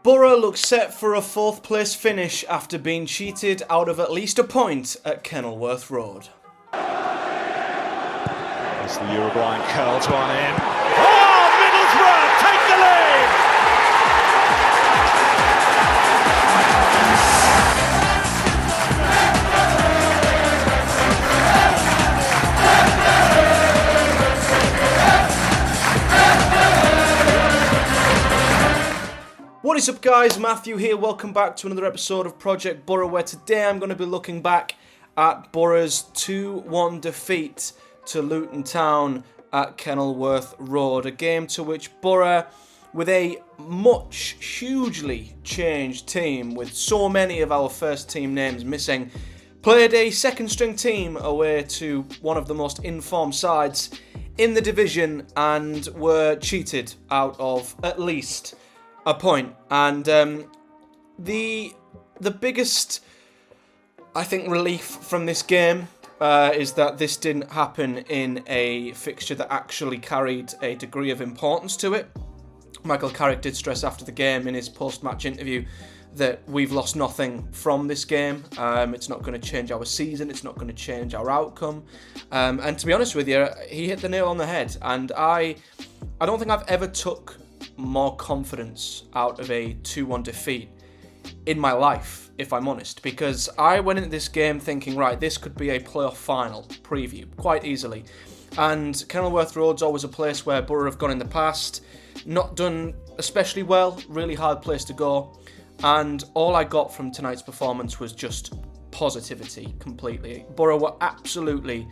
Boro looks set for a 4th place finish after being cheated out of at least a point at Kenilworth Road. As the Uruguayan curls one in. Oh, Middlesbrough take the lead! What is up, guys? Matthew here. Welcome back to another episode of Project Boro, where today I'm going to be looking back at Boro's 2-1 defeat to Luton Town at Kenilworth Road. A game to which Boro, with a hugely changed team, with so many of our first team names missing, played a second string team away to one of the most informed sides in the division and were cheated out of at least a point. And the biggest, I think, relief from this game is that this didn't happen in a fixture that actually carried a degree of importance to it. Michael Carrick did stress after the game in his post-match interview that we've lost nothing from this game. It's not going to change our season. It's not going to change our outcome. And to be honest with you, he hit the nail on the head. And I don't think I've ever took more confidence out of a 2-1 defeat in my life, if I'm honest, because I went into this game thinking, right, this could be a playoff final preview quite easily. And Kenilworth Road's always a place where Boro have gone in the past, not done especially well, really hard place to go. And all I got from tonight's performance was just positivity completely. Boro were absolutely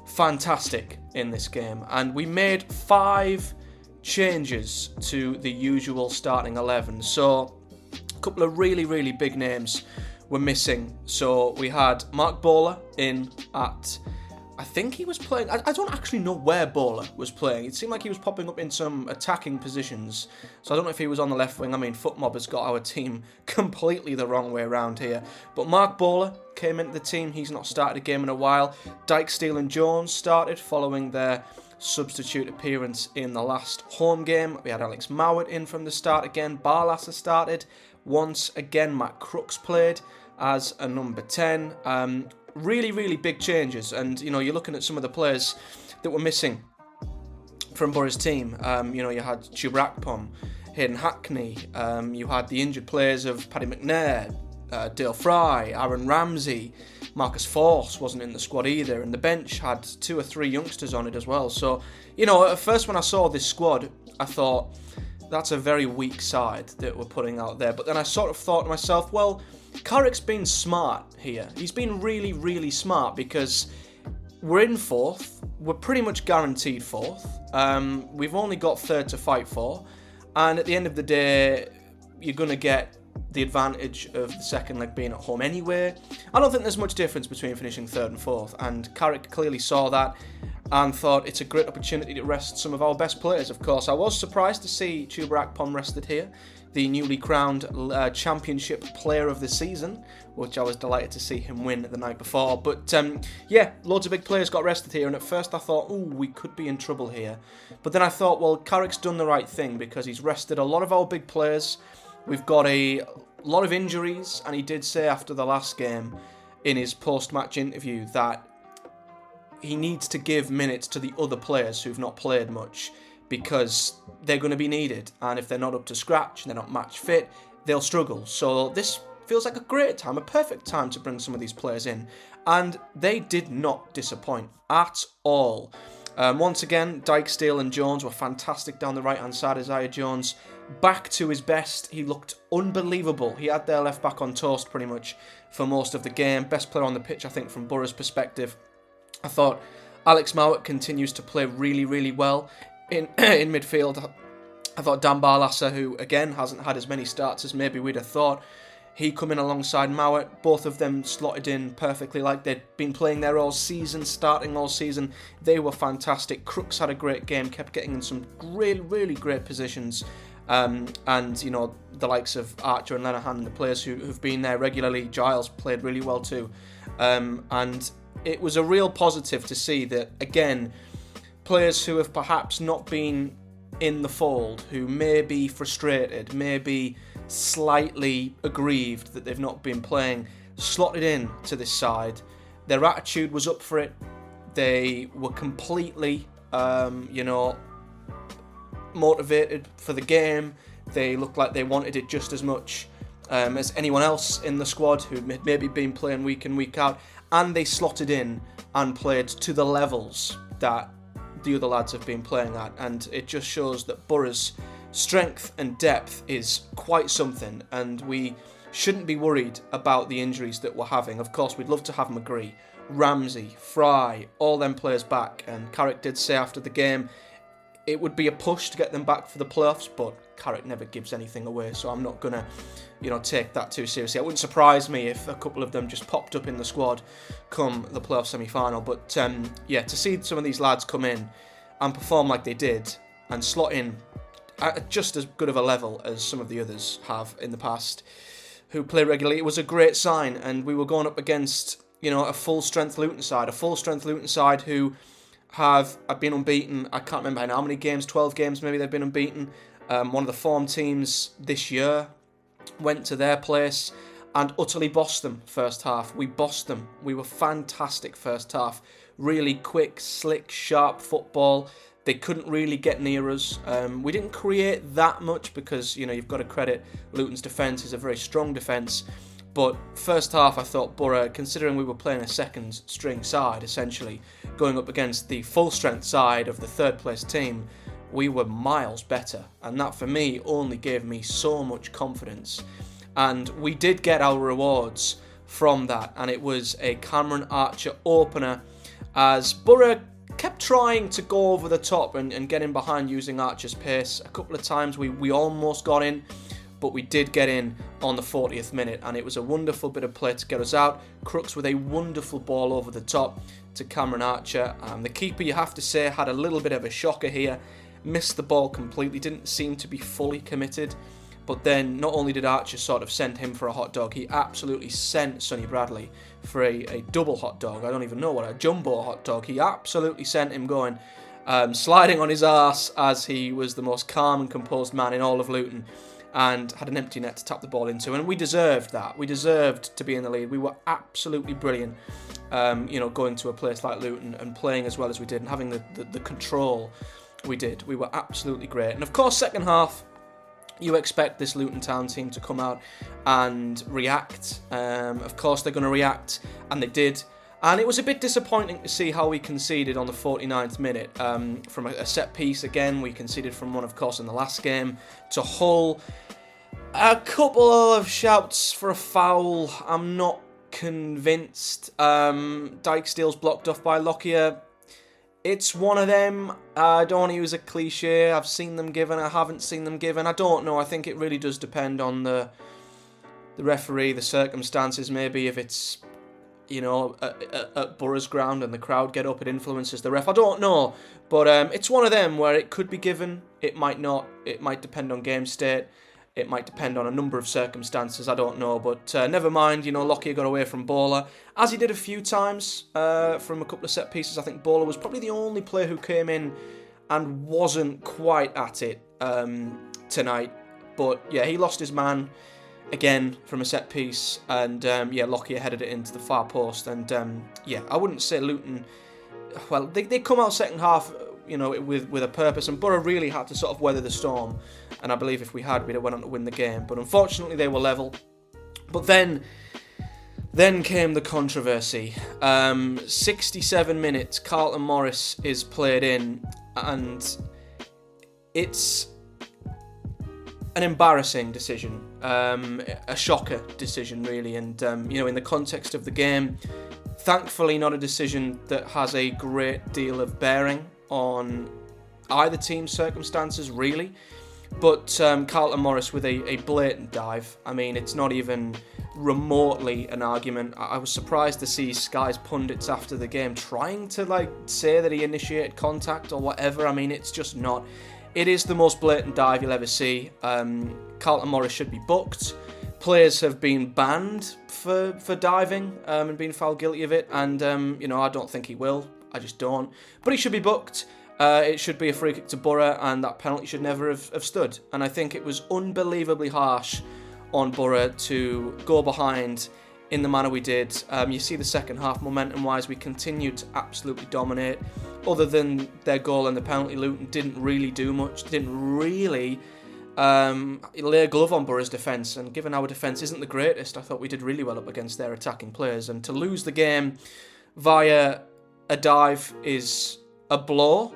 fantastic in this game, and we made 5 changes to the usual starting 11. So a couple of really big names were missing. So we had Mark Bowler in at, I think he was playing, I don't actually know where Bowler was playing. It seemed like he was popping up in some attacking positions. So I don't know if he was on the left wing. I mean, FootMob has got our team completely the wrong way around here. But Mark Bowler came into the team. He's not started a game in a while. Dykesdale and Jones started following their substitute appearance in the last home game. We had Alex Mowat in from the start again. Barlasser started once again. Matt Crooks played as a number 10. Really big changes, and you're looking at some of the players that were missing from Boro's team. You had Chubrakpom, Hayden Hackney. You had the injured players of Paddy McNair, Dale Fry, Aaron Ramsey. Marcus Force wasn't in the squad either, and the bench had 2 or 3 youngsters on it as well. So, at first when I saw this squad, I thought, that's a very weak side that we're putting out there. But then I sort of thought to myself, well, Carrick's been smart here. He's been really smart, because we're in 4th. We're pretty much guaranteed 4th. We've only got 3rd to fight for. And at the end of the day, you're going to get the advantage of the second leg being at home anyway. I don't think there's much difference between finishing 3rd and 4th, and Carrick clearly saw that and thought it's a great opportunity to rest some of our best players. Of course, I was surprised to see Chuba Akpom rested here, the newly crowned Championship Player of the Season, which I was delighted to see him win the night before. But loads of big players got rested here, and at first I thought, we could be in trouble here. But then I thought, well, Carrick's done the right thing, because he's rested a lot of our big players. We've got a lot of injuries, and he did say after the last game in his post-match interview that he needs to give minutes to the other players who've not played much, because they're going to be needed, and if they're not up to scratch, they're not match fit, they'll struggle. So this feels like a great time, a perfect time to bring some of these players in, and they did not disappoint at all. Once again, Dykesdale and Jones were fantastic down the right-hand side. Isaiah Jones back to his best. He looked unbelievable. He had their left back on toast pretty much for most of the game. Best player on the pitch, I think, from Boro's perspective. I thought Alex Mowat continues to play really well in midfield. I thought Dan Barlasser, who again hasn't had as many starts as maybe we'd have thought, he come in alongside Mowat. Both of them slotted in perfectly like they'd been playing there all season, starting all season. They were fantastic. Crooks had a great game, kept getting in some really great positions. And, the likes of Archer and Lenihan and the players who've been there regularly. Giles played really well too. And it was a real positive to see that, again, players who have perhaps not been in the fold who may be frustrated, may be slightly aggrieved that they've not been playing, slotted in to this side. Their attitude was up for it. They were completely, motivated for the game. They looked like they wanted it just as much as anyone else in the squad who had maybe been playing week in, week out. And they slotted in and played to the levels that the other lads have been playing at. And it just shows that Boro's strength and depth is quite something. And we shouldn't be worried about the injuries that we're having. Of course, we'd love to have McGree, Ramsey, Fry, all them players back. And Carrick did say after the game it would be a push to get them back for the playoffs, but Carrick never gives anything away, so I'm not going to, take that too seriously. It wouldn't surprise me if a couple of them just popped up in the squad come the playoff semi-final. But, to see some of these lads come in and perform like they did and slot in at just as good of a level as some of the others have in the past who play regularly, it was a great sign. And we were going up against, a full-strength Luton side who have been unbeaten. I can't remember how many games, 12 games maybe they've been unbeaten. One of the form teams this year went to their place and utterly bossed them first half. We bossed them. We were fantastic first half. Really quick, slick, sharp football. They couldn't really get near us. We didn't create that much because, you've got to credit Luton's defence is a very strong defence. But first half, I thought Boro, considering we were playing a second string side, essentially, going up against the full strength side of the third place team, we were miles better. And that, for me, only gave me so much confidence. And we did get our rewards from that. And it was a Cameron Archer opener as Boro kept trying to go over the top and get in behind using Archer's pace. A couple of times we almost got in, but we did get in on the 40th minute, and it was a wonderful bit of play to get us out. Crooks with a wonderful ball over the top to Cameron Archer. The keeper, you have to say, had a little bit of a shocker here. Missed the ball completely, didn't seem to be fully committed. But then not only did Archer sort of send him for a hot dog, he absolutely sent Sonny Bradley for a double hot dog. I don't even know what, a jumbo hot dog. He absolutely sent him going, sliding on his arse as he was the most calm and composed man in all of Luton, and had an empty net to tap the ball into. And we deserved that. We deserved to be in the lead. We were absolutely brilliant, going to a place like Luton and playing as well as we did and having the control we did. We were absolutely great. And of course, second half, you expect this Luton Town team to come out and react. Of course, they're going to react, and they did. And it was a bit disappointing to see how we conceded on the 49th minute. From a set piece, again, we conceded from one, of course, in the last game to Hull. A couple of shouts for a foul. I'm not convinced. Dijksteel's blocked off by Lockyer. It's one of them. I don't want to use a cliche. I've seen them given. I haven't seen them given. I don't know. I think it really does depend on the referee, the circumstances. Maybe if it's, at Boro's ground and the crowd get up, it influences the ref. I don't know. But it's one of them where it could be given. It might not. It might depend on game state. It might depend on a number of circumstances, I don't know, but never mind, Lockyer got away from Bowler, as he did a few times from a couple of set pieces. I think Bowler was probably the only player who came in and wasn't quite at it tonight, but yeah, he lost his man again from a set piece, and Lockyer headed it into the far post, and I wouldn't say Luton, well, they come out second half, with a purpose, and Boro really had to sort of weather the storm, and I believe if we had, we'd have went on to win the game, but unfortunately they were level. But then came the controversy. 67 minutes, Carlton Morris is played in, and it's an embarrassing decision, a shocker decision really, and in the context of the game, thankfully not a decision that has a great deal of bearing on either team's circumstances, really. But Carlton Morris with a blatant dive. I mean, it's not even remotely an argument. I was surprised to see Sky's pundits after the game trying to say that he initiated contact or whatever. I mean, it's just not. It is the most blatant dive you'll ever see. Carlton Morris should be booked. Players have been banned for diving and being found guilty of it, and I don't think he will. I just don't. But he should be booked. it should be a free kick to Boro, and that penalty should never have stood. And I think it was unbelievably harsh on Boro to go behind in the manner we did. You see the second half, momentum-wise, we continued to absolutely dominate. Other than their goal and the penalty, Luton didn't really do much, didn't really lay a glove on Boro's defence. And given our defence isn't the greatest, I thought we did really well up against their attacking players. And to lose the game via a dive is a blow.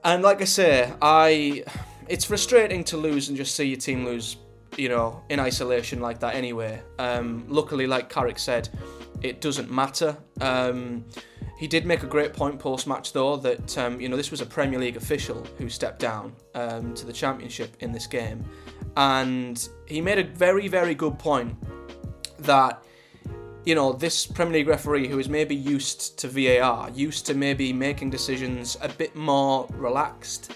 And like I say, it's frustrating to lose and just see your team lose, in isolation like that anyway. Luckily, like Carrick said, it doesn't matter. He did make a great point post-match, though, that, this was a Premier League official who stepped down to the Championship in this game. And he made a very, very good point that, this Premier League referee who is maybe used to VAR, used to maybe making decisions a bit more relaxed,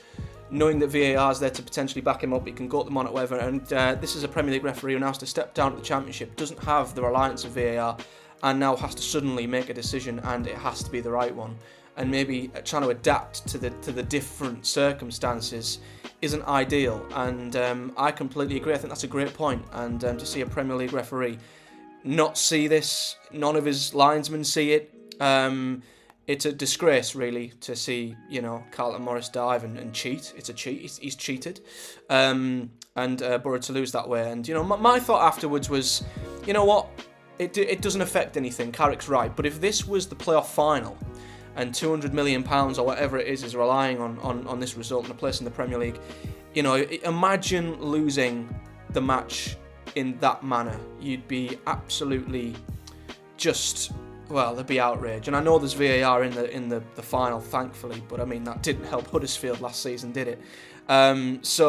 knowing that VAR is there to potentially back him up, he can go at them on it, whatever, and this is a Premier League referee who now has to step down to the Championship, doesn't have the reliance of VAR, and now has to suddenly make a decision, and it has to be the right one. And maybe trying to adapt to the different circumstances isn't ideal, and I completely agree. I think that's a great point, and to see a Premier League referee not see this, none of his linesmen see it, it's a disgrace, really, to see, Carlton Morris dive and cheat. It's a cheat. He's cheated. And Boro to lose that way. And, my thought afterwards was, you know what? It doesn't affect anything. Carrick's right. But if this was the playoff final and £200 million or whatever it is relying on this result and a place in the Premier League, imagine losing the match in that manner. You'd be absolutely just... Well, there'd be outrage, and I know there's VAR in the final, thankfully, but I mean that didn't help Huddersfield last season, did it? It's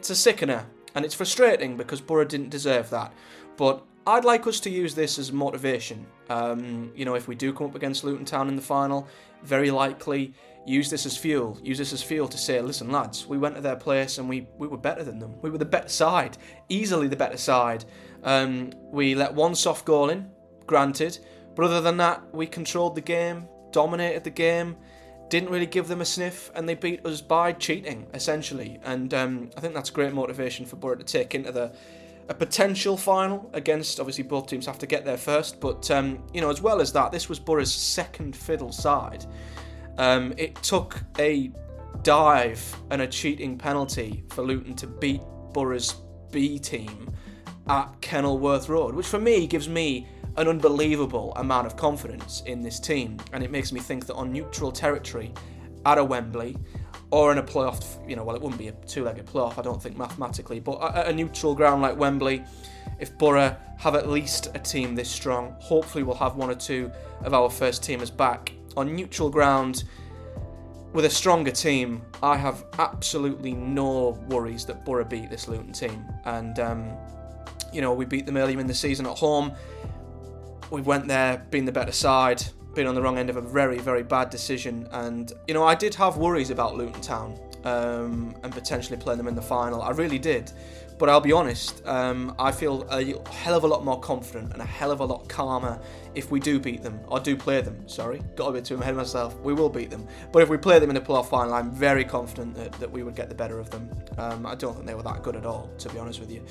a sickener, and it's frustrating because Boro didn't deserve that. But I'd like us to use this as motivation. If we do come up against Luton Town in the final, very likely use this as fuel. Use this as fuel to say, listen, lads, we went to their place and we were better than them. We were the better side, easily the better side. We let one soft goal in. Granted, but other than that, we controlled the game, dominated the game, didn't really give them a sniff, and they beat us by cheating, essentially. And I think that's great motivation for Boro to take into a potential final against, obviously both teams have to get there first, but as well as that, this was Boro's second fiddle side. It took a dive and a cheating penalty for Luton to beat Boro's B team at Kenilworth Road, which for me gives me an unbelievable amount of confidence in this team, and it makes me think that on neutral territory at a Wembley or in a playoff, it wouldn't be a two-legged playoff, I don't think mathematically, but at a neutral ground like Wembley, if Boro have at least a team this strong, hopefully we'll have one or two of our first teamers back on neutral ground with a stronger team. I have absolutely no worries that Boro beat this Luton team, and we beat them earlier in the season at home. We went there, being the better side, being on the wrong end of a very, very bad decision. And, I did have worries about Luton Town and potentially playing them in the final. I really did. But I'll be honest, I feel a hell of a lot more confident and a hell of a lot calmer if we do beat them, or do play them, sorry. Got a bit too ahead of myself. We will beat them. But if we play them in the playoff final, I'm very confident that we would get the better of them. I don't think they were that good at all, to be honest with you.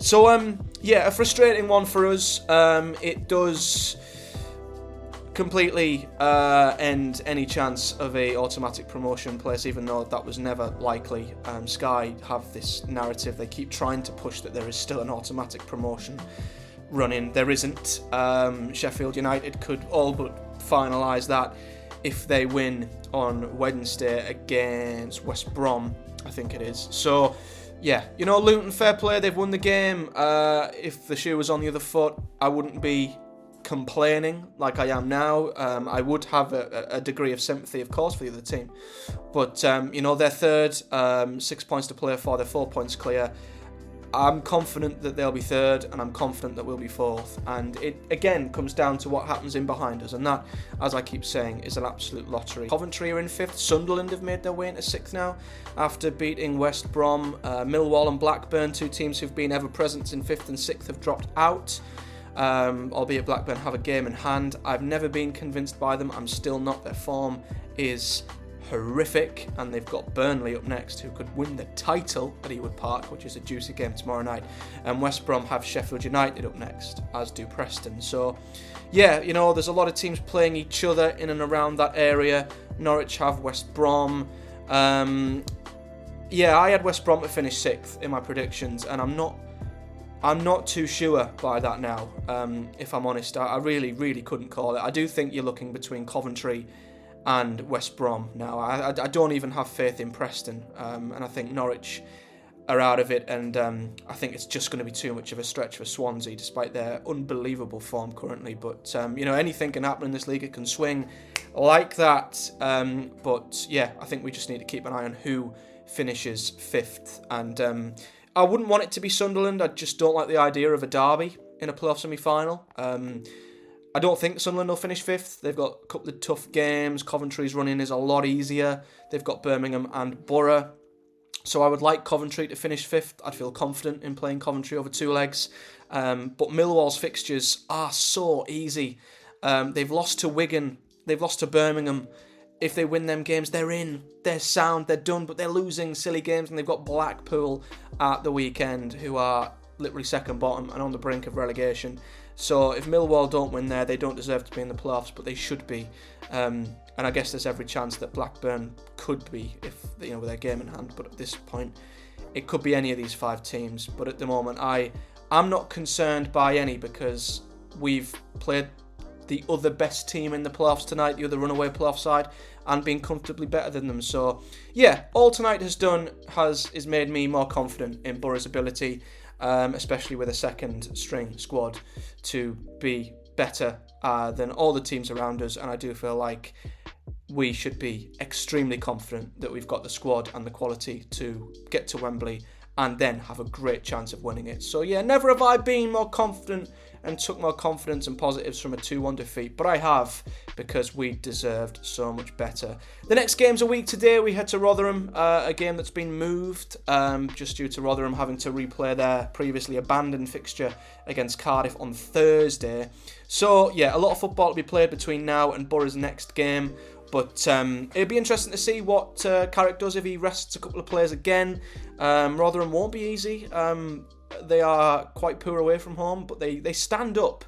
So, a frustrating one for us. It does completely end any chance of a automatic promotion place, even though that was never likely. Sky have this narrative, they keep trying to push that there is still an automatic promotion running. There isn't. Sheffield United could all but finalise that if they win on Wednesday against West Brom, I think it is. So Luton, fair play, they've won the game. If the shoe was on the other foot, I wouldn't be complaining like I am now. I would have a degree of sympathy, of course, for the other team, but they're third, 6 points to play for, they're 4 points clear. I'm confident that they'll be third, and I'm confident that we'll be fourth, and it again comes down to what happens in behind us, and that, as I keep saying, is an absolute lottery. Coventry are in fifth, Sunderland have made their way into sixth now after beating West Brom. Millwall and Blackburn, two teams who've been ever present in fifth and sixth, have dropped out. Albeit Blackburn have a game in hand. I've never been convinced by them. I'm still not. Their form is horrific, and they've got Burnley up next, who could win the title at Ewood Park, which is a juicy game tomorrow night. And West Brom have Sheffield United up next, as do Preston. So, yeah, you know, there's a lot of teams playing each other in and around that area. Norwich have West Brom. Yeah, I had West Brom to finish 6th in my predictions, and I'm not too sure by that now, if I'm honest. I really couldn't call it. I do think you're looking between Coventry and West Brom now. I don't even have faith in Preston, and I think Norwich are out of it, and I think it's just going to be too much of a stretch for Swansea, despite their unbelievable form currently. But, you know, anything can happen in this league. It can swing like that. But, yeah, I think we just need to keep an eye on who finishes 5th. And I wouldn't want it to be Sunderland. I just don't like the idea of a derby in a playoff semi-final. I don't think Sunderland will finish 5th. They've got a couple of tough games. Coventry's running is a lot easier. They've got Birmingham and Boro. So I would like Coventry to finish 5th. I'd feel confident in playing Coventry over 2 legs. But Millwall's fixtures are so easy. They've lost to Wigan. They've lost to Birmingham. If they win them games, they're in. They're sound. They're done. But they're losing silly games. And they've got Blackpool at the weekend, who are literally second bottom and on the brink of relegation. So if Millwall don't win there, they don't deserve to be in the playoffs, but they should be. And I guess there's every chance that Blackburn could be, if you know, with their game in hand. But at this point, it could be any of these 5 teams. But at the moment, I'm not concerned by any, because we've played the other best team in the playoffs tonight, the other runaway playoff side, and been comfortably better than them. So yeah, all tonight has done is made me more confident in Boro's ability, especially with a second string squad, to be better than all the teams around us. And I do feel like we should be extremely confident that we've got the squad and the quality to get to Wembley and then have a great chance of winning it. So yeah, never have I been more confident and took more confidence and positives from a 2-1 defeat, but I have, because we deserved so much better. The next game's a week today. We head to Rotherham, a game that's been moved just due to Rotherham having to replay their previously abandoned fixture against Cardiff on Thursday. So yeah, a lot of football to be played between now and Boro's next game. But it'd be interesting to see what Carrick does if he rests a couple of players again. Rotherham won't be easy. They are quite poor away from home, but they stand up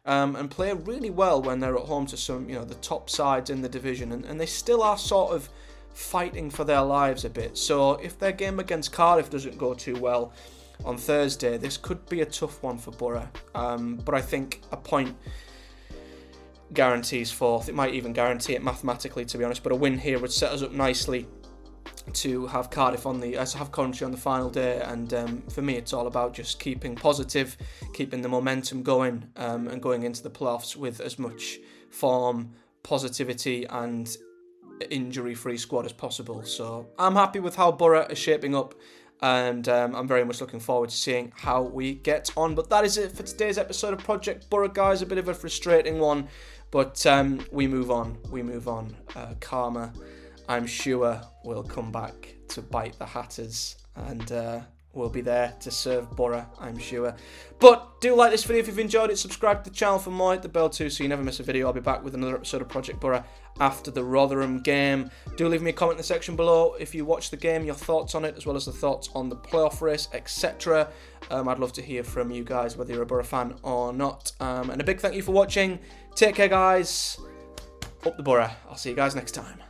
and play really well when they're at home to some, you know, the top sides in the division, and they still are sort of fighting for their lives a bit. So if their game against Cardiff doesn't go too well on Thursday, this could be a tough one for Boro. But I think a point guarantees 4th. It might even guarantee it mathematically, to be honest, but a win here would set us up nicely to have Cardiff have Coventry on the final day. And for me, it's all about just keeping positive, keeping the momentum going, and going into the playoffs with as much form, positivity, and injury-free squad as possible. So I'm happy with how Boro is shaping up, and I'm very much looking forward to seeing how we get on. But that is it for today's episode of Project Boro, guys. A bit of a frustrating one, but we move on. Karma, I'm sure, will come back to bite the Hatters, and we'll be there to serve Boro, I'm sure. But do like this video if you've enjoyed it. Subscribe to the channel for more. Hit the bell too, so you never miss a video. I'll be back with another episode of Project Boro after the Rotherham game. Do leave me a comment in the section below if you watched the game, your thoughts on it, as well as the thoughts on the playoff race, etc. I'd love to hear from you guys, whether you're a Boro fan or not. And a big thank you for watching. Take care, guys. Up the Boro. I'll see you guys next time.